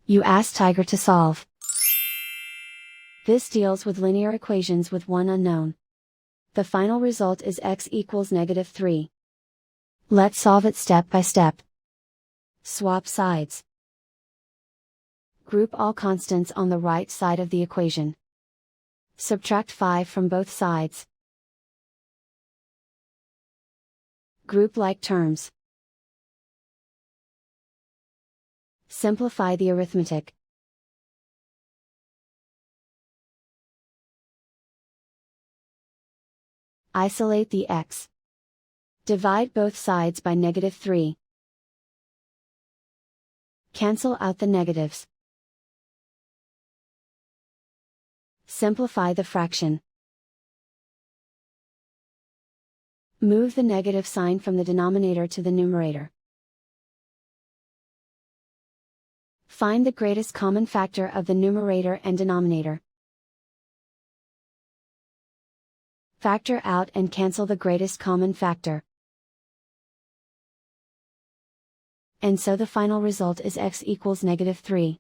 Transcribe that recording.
You ask Tiger to solve. This deals with linear equations with one unknown. The final result is x equals -3. Let's solve it step by step. Swap sides. Group all constants on the right side of the equation. Subtract 5 from both sides. Group like terms. Simplify the arithmetic. Isolate the x. Divide both sides by -3. Cancel out the negatives. Simplify the fraction. Move the negative sign from the denominator to the numerator. Find the greatest common factor of the numerator and denominator. Factor out and cancel the greatest common factor. And so the final result is x equals -3.